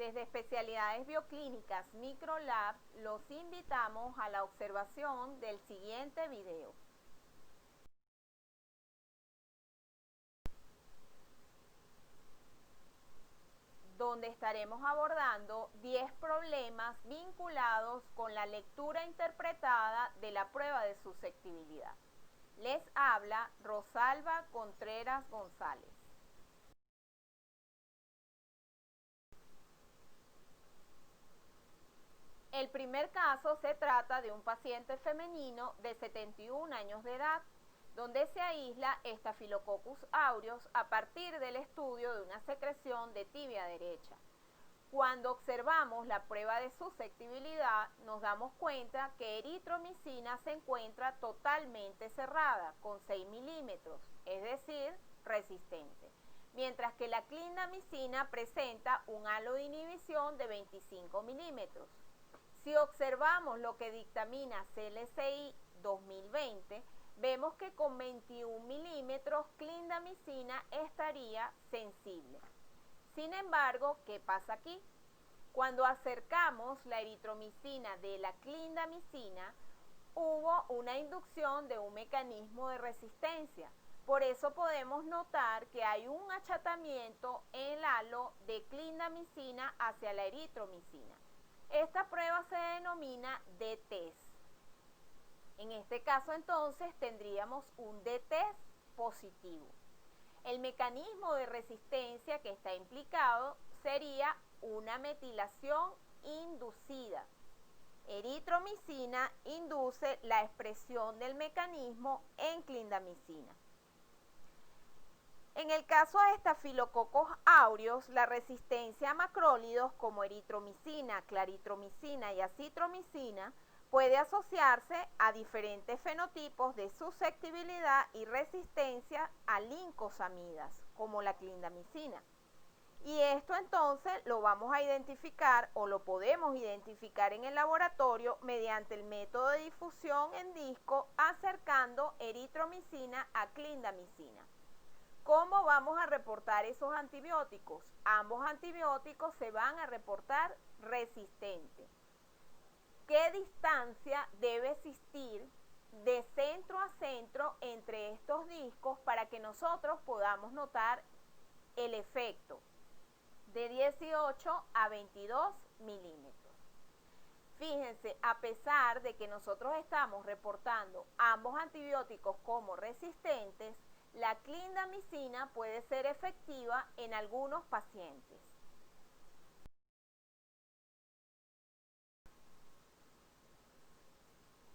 Desde Especialidades Bioclínicas Microlab los invitamos a la observación del siguiente video. Donde estaremos abordando 10 problemas vinculados con la lectura interpretada de la prueba de susceptibilidad. Les habla Rosalba Contreras González. El primer caso se trata de un paciente femenino de 71 años de edad, donde se aísla Staphylococcus aureus a partir del estudio de una secreción de tibia derecha. Cuando observamos la prueba de susceptibilidad, nos damos cuenta que eritromicina se encuentra totalmente cerrada, con 6 milímetros, es decir, resistente, mientras que la clindamicina presenta un halo de inhibición de 25 milímetros. Si observamos lo que dictamina CLCI 2020, vemos que con 21 milímetros clindamicina estaría sensible. Sin embargo, ¿qué pasa aquí? Cuando acercamos la eritromicina de la clindamicina, hubo una inducción de un mecanismo de resistencia. Por eso podemos notar que hay un achatamiento en el halo de clindamicina hacia la eritromicina. Esta prueba se denomina D-test. En este caso entonces tendríamos un D-test positivo. El mecanismo de resistencia que está implicado sería una metilación inducida. Eritromicina induce la expresión del mecanismo en clindamicina. En el caso de Staphylococcus aureus, la resistencia a macrólidos como eritromicina, claritromicina y acitromicina puede asociarse a diferentes fenotipos de susceptibilidad y resistencia a lincosamidas, como la clindamicina. Y esto entonces lo vamos a identificar o lo podemos identificar en el laboratorio mediante el método de difusión en disco acercando eritromicina a clindamicina. ¿Cómo vamos a reportar esos antibióticos? Ambos antibióticos se van a reportar resistentes. ¿Qué distancia debe existir de centro a centro entre estos discos para que nosotros podamos notar el efecto? De 18 a 22 milímetros. Fíjense, a pesar de que nosotros estamos reportando ambos antibióticos como resistentes, la clindamicina puede ser efectiva en algunos pacientes.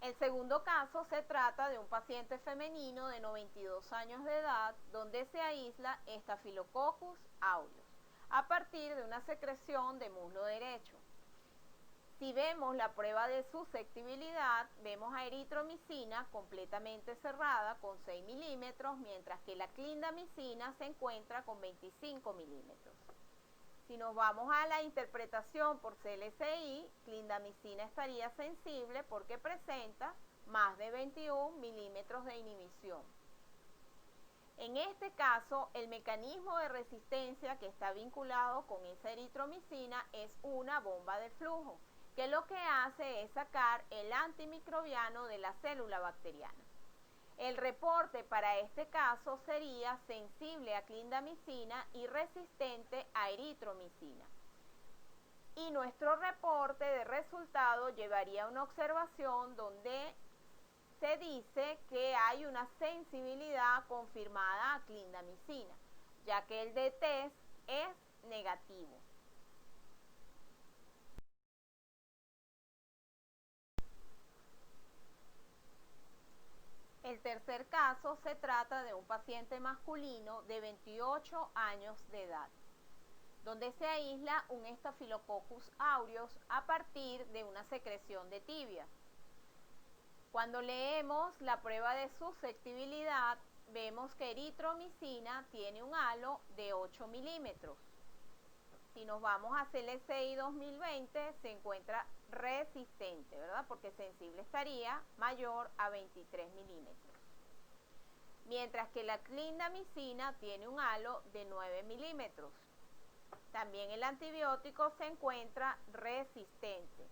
El segundo caso se trata de un paciente femenino de 92 años de edad donde se aísla Staphylococcus aureus a partir de una secreción de muslo derecho. Si vemos la prueba de susceptibilidad, vemos a eritromicina completamente cerrada con 6 milímetros, mientras que la clindamicina se encuentra con 25 milímetros. Si nos vamos a la interpretación por CLCI, clindamicina estaría sensible porque presenta más de 21 milímetros de inhibición. En este caso, el mecanismo de resistencia que está vinculado con esa eritromicina es una bomba de flujo, que lo que hace es sacar el antimicrobiano de la célula bacteriana. El reporte para este caso sería sensible a clindamicina y resistente a eritromicina. Y nuestro reporte de resultado llevaría a una observación donde se dice que hay una sensibilidad confirmada a clindamicina, ya que el D-test es negativo. El tercer caso se trata de un paciente masculino de 28 años de edad, donde se aísla un Staphylococcus aureus a partir de una secreción de tibia. Cuando leemos la prueba de susceptibilidad, vemos que eritromicina tiene un halo de 8 milímetros. Si nos vamos a CLCI 2020, se encuentra resistente, ¿verdad? Porque sensible estaría mayor a 23 milímetros. Mientras que la clindamicina tiene un halo de 9 milímetros. También el antibiótico se encuentra resistente.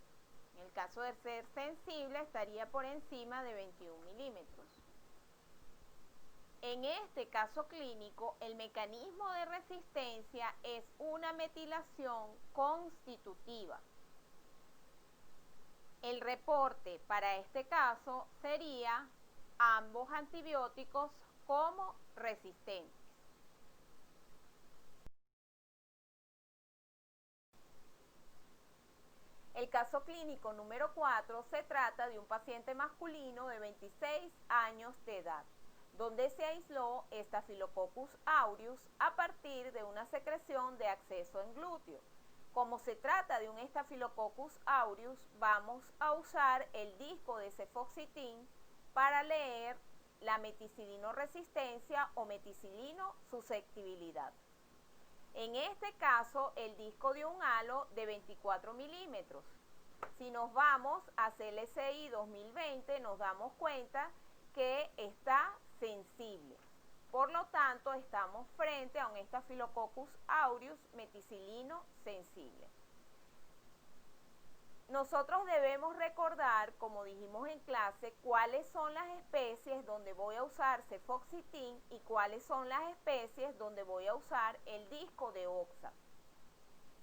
En el caso de ser sensible estaría por encima de 21 milímetros. En este caso clínico, el mecanismo de resistencia es una metilación constitutiva. El reporte para este caso sería ambos antibióticos como resistentes. El caso clínico número 4 se trata de un paciente masculino de 26 años de edad, donde se aisló Staphylococcus aureus a partir de una secreción de acceso en glúteo. Como se trata de un Staphylococcus aureus, vamos a usar el disco de cefoxitin para leer la meticilino resistencia o meticilino susceptibilidad. En este caso, el disco dio un halo de 24 milímetros. Si nos vamos a CLSI 2020, nos damos cuenta que está sensible. Por lo tanto, estamos frente a un Staphylococcus aureus meticilino sensible. Nosotros debemos recordar, como dijimos en clase, cuáles son las especies donde voy a usar cefoxitin y cuáles son las especies donde voy a usar el disco de oxa.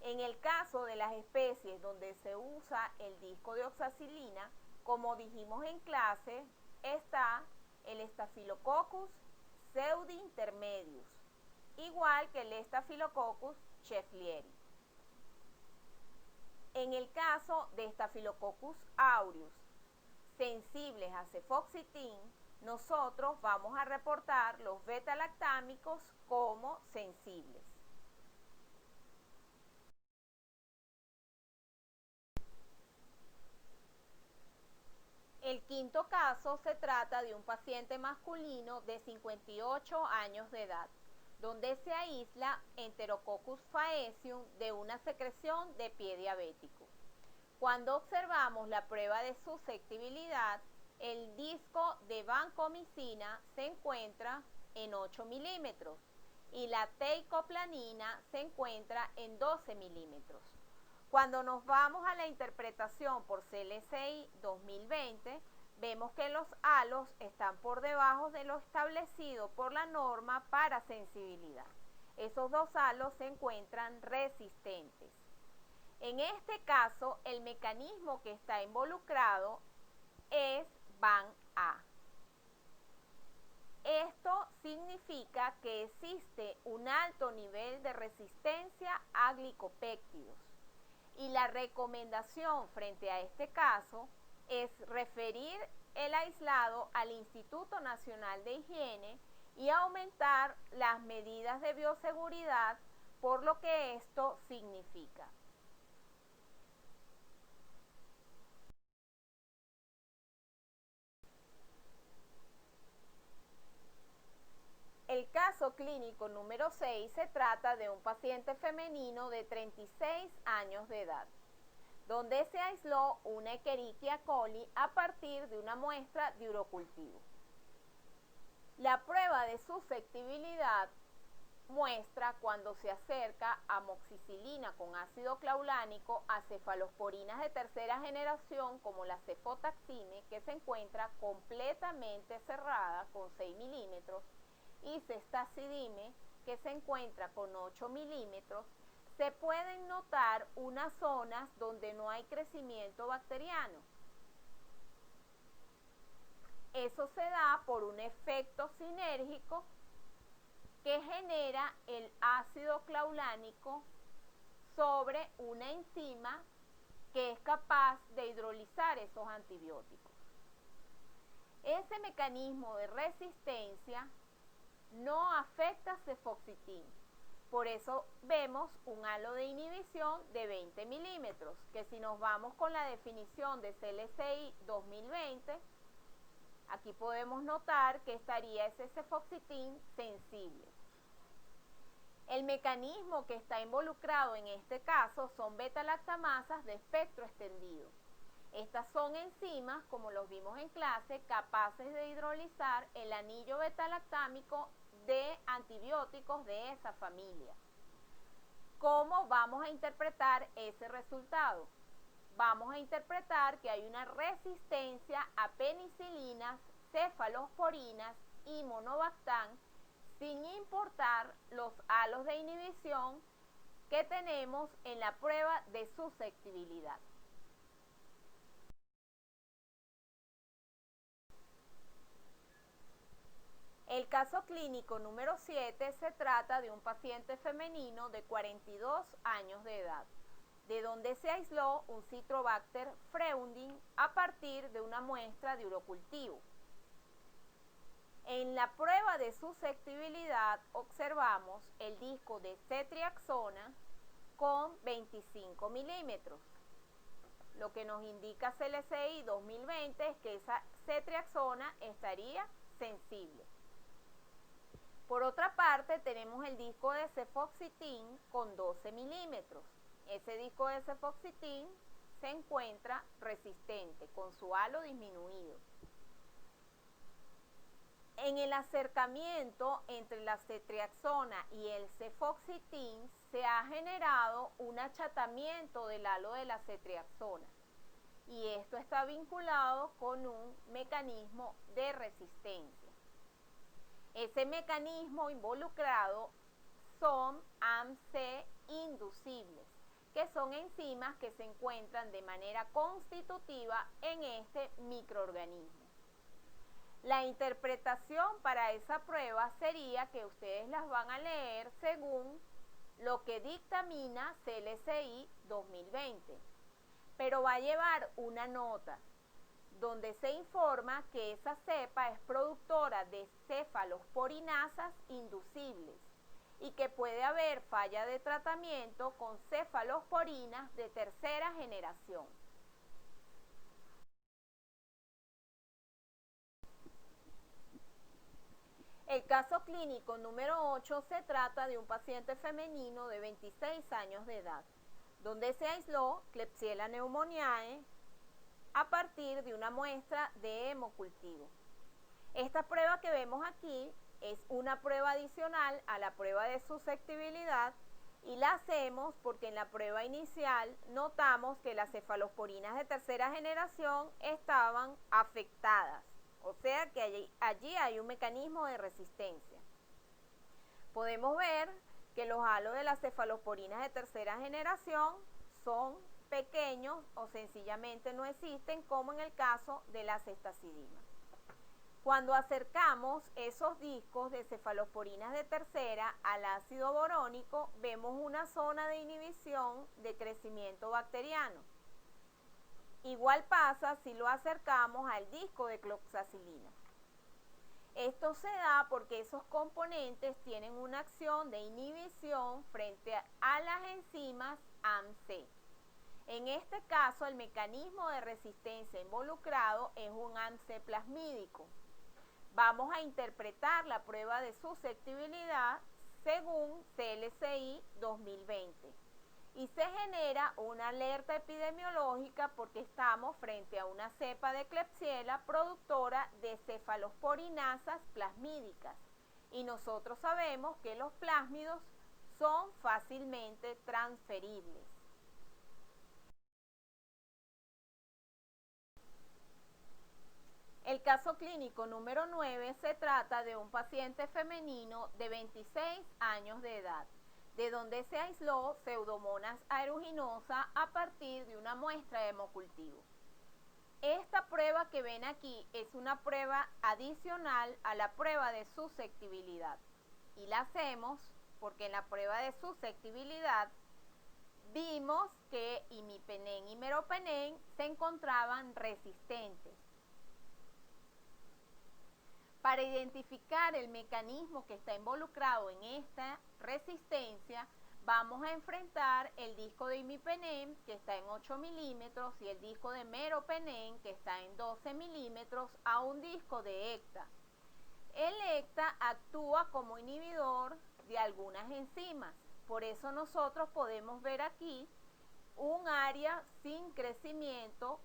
En el caso de las especies donde se usa el disco de oxacilina, como dijimos en clase, está el Staphylococcus pseudointermedius, igual que el Staphylococcus scheffleri. En el caso de Staphylococcus aureus sensibles a cefoxitin, nosotros vamos a reportar los beta-lactámicos como sensibles. El quinto caso se trata de un paciente masculino de 58 años de edad, donde se aísla Enterococcus faecium de una secreción de pie diabético. Cuando observamos la prueba de susceptibilidad, el disco de vancomicina se encuentra en 8 milímetros y la teicoplanina se encuentra en 12 milímetros. Cuando nos vamos a la interpretación por CLSI 2020, vemos que los halos están por debajo de lo establecido por la norma para sensibilidad. Esos dos halos se encuentran resistentes. En este caso, el mecanismo que está involucrado es VAN-A. Esto significa que existe un alto nivel de resistencia a glicopéptidos. Y la recomendación frente a este caso es referir el aislado al Instituto Nacional de Higiene y aumentar las medidas de bioseguridad por lo que esto significa. El caso clínico número 6 se trata de un paciente femenino de 36 años de edad, donde se aisló una Escherichia coli a partir de una muestra de urocultivo. La prueba de susceptibilidad muestra cuando se acerca amoxicilina con ácido claulánico a cefalosporinas de tercera generación como la cefotaxime, que se encuentra completamente cerrada con 6 milímetros, y ceftazidime, que se encuentra con 8 milímetros, se pueden notar unas zonas donde no hay crecimiento bacteriano. Eso se da por un efecto sinérgico que genera el ácido claulánico sobre una enzima que es capaz de hidrolizar esos antibióticos. Ese mecanismo de resistencia no afecta a cefoxitin. Por eso vemos un halo de inhibición de 20 milímetros, que si nos vamos con la definición de CLSI 2020, aquí podemos notar que estaría ese cefoxitin sensible. El mecanismo que está involucrado en este caso son beta-lactamasas de espectro extendido. Estas son enzimas, como los vimos en clase, capaces de hidrolizar el anillo beta-lactámico de antibióticos de esa familia. ¿Cómo vamos a interpretar ese resultado? Vamos a interpretar que hay una resistencia a penicilinas, cefalosporinas y monobactam sin importar los halos de inhibición que tenemos en la prueba de susceptibilidad. El caso clínico número 7 se trata de un paciente femenino de 42 años de edad, de donde se aisló un Citrobacter freunding a partir de una muestra de urocultivo. En la prueba de susceptibilidad observamos el disco de cetriaxona con 25 milímetros. Lo que nos indica CLCI 2020 es que esa cetriaxona estaría sensible. Por otra parte, tenemos el disco de cefoxitin con 12 milímetros. Ese disco de cefoxitin se encuentra resistente, con su halo disminuido. En el acercamiento entre la cetriaxona y el cefoxitin se ha generado un achatamiento del halo de la cetriaxona. Y esto está vinculado con un mecanismo de resistencia. Ese mecanismo involucrado son AMC inducibles, que son enzimas que se encuentran de manera constitutiva en este microorganismo. La interpretación para esa prueba sería que ustedes las van a leer según lo que dictamina CLCI 2020, pero va a llevar una nota donde se informa que esa cepa es productora de cefalosporinasas inducibles y que puede haber falla de tratamiento con cefalosporinas de tercera generación. El caso clínico número 8 se trata de un paciente femenino de 26 años de edad, donde se aisló Klebsiella pneumoniae a partir de una muestra de hemocultivo. Esta prueba que vemos aquí es una prueba adicional a la prueba de susceptibilidad y la hacemos porque en la prueba inicial notamos que las cefalosporinas de tercera generación estaban afectadas, o sea que allí hay un mecanismo de resistencia. Podemos ver que los halos de las cefalosporinas de tercera generación son pequeños o sencillamente no existen, como en el caso de la ceftazidima. Cuando acercamos esos discos de cefalosporinas de tercera al ácido borónico, vemos una zona de inhibición de crecimiento bacteriano. Igual pasa si lo acercamos al disco de cloxacilina. Esto se da porque esos componentes tienen una acción de inhibición frente a las enzimas AMC. En este caso, el mecanismo de resistencia involucrado es un AMC plasmídico. Vamos a interpretar la prueba de susceptibilidad según CLCI 2020 y se genera una alerta epidemiológica porque estamos frente a una cepa de Klebsiella productora de cefalosporinasas plasmídicas y nosotros sabemos que los plásmidos son fácilmente transferibles. El caso clínico número 9 se trata de un paciente femenino de 26 años de edad, de donde se aisló Pseudomonas aeruginosa a partir de una muestra de hemocultivo. Esta prueba que ven aquí es una prueba adicional a la prueba de susceptibilidad y la hacemos porque en la prueba de susceptibilidad vimos que imipenem y meropenem se encontraban resistentes. Para identificar el mecanismo que está involucrado en esta resistencia, vamos a enfrentar el disco de imipenem, que está en 8 milímetros, y el disco de meropenem, que está en 12 milímetros, a un disco de ECTA. El ECTA actúa como inhibidor de algunas enzimas, por eso nosotros podemos ver aquí un área sin crecimiento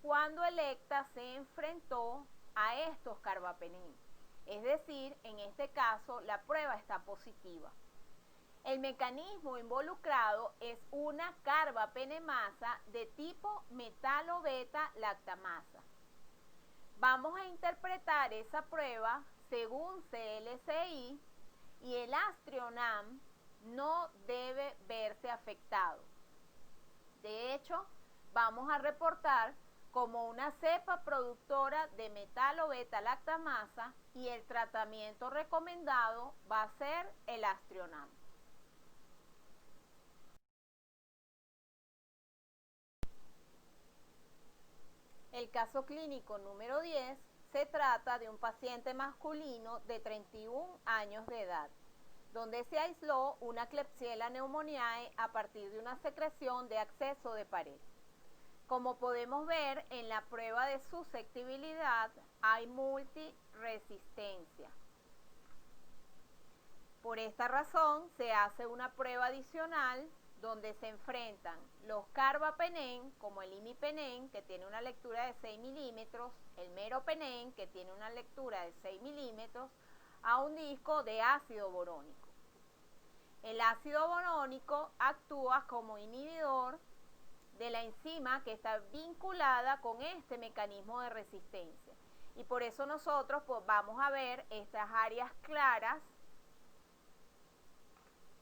cuando el ECTA se enfrentó a estos carbapenem. Es decir, en este caso la prueba está positiva. El mecanismo involucrado es una carbapenemasa de tipo metalo-beta-lactamasa. Vamos a interpretar esa prueba según CLCI y el Astrionam no debe verse afectado. De hecho, vamos a reportar como una cepa productora de metalo-beta-lactamasa y el tratamiento recomendado va a ser el Astrionam. El caso clínico número 10 se trata de un paciente masculino de 31 años de edad, donde se aisló una Klebsiella pneumoniae a partir de una secreción de acceso de pared. Como podemos ver en la prueba de susceptibilidad, hay multiresistencia. Por esta razón, se hace una prueba adicional donde se enfrentan los carbapenem, como el imipenem, que tiene una lectura de 6 milímetros, el meropenem, que tiene una lectura de 6 milímetros, a un disco de ácido borónico. El ácido borónico actúa como inhibidor de la enzima que está vinculada con este mecanismo de resistencia. Y por eso nosotros pues, vamos a ver estas áreas claras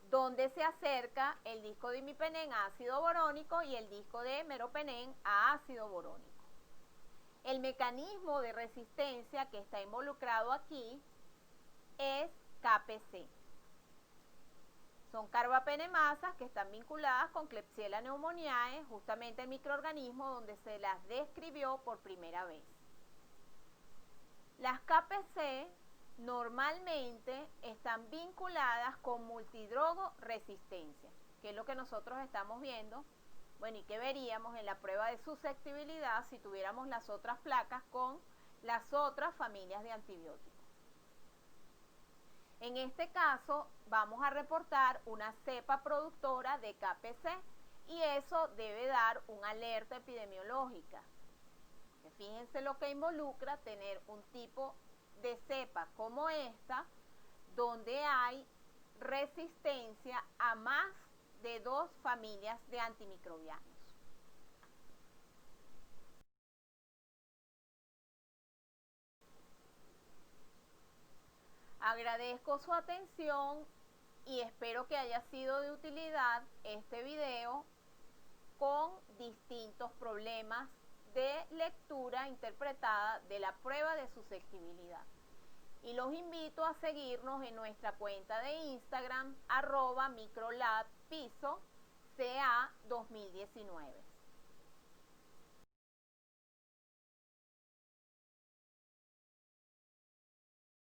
donde se acerca el disco de imipenem a ácido borónico y el disco de meropenem a ácido borónico. El mecanismo de resistencia que está involucrado aquí es KPC. Son carbapenemasas que están vinculadas con Klebsiella pneumoniae, justamente el microorganismo donde se las describió por primera vez. Las KPC normalmente están vinculadas con multidrogo resistencia, que es lo que nosotros estamos viendo, bueno, y que veríamos en la prueba de susceptibilidad si tuviéramos las otras placas con las otras familias de antibióticos. En este caso, vamos a reportar una cepa productora de KPC y eso debe dar una alerta epidemiológica. Fíjense lo que involucra tener un tipo de cepa como esta, donde hay resistencia a más de 2 familias de antimicrobianos. Agradezco su atención y espero que haya sido de utilidad este video con distintos problemas de lectura interpretada de la prueba de susceptibilidad. Y los invito a seguirnos en nuestra cuenta de Instagram @microlabpiso CA 2019.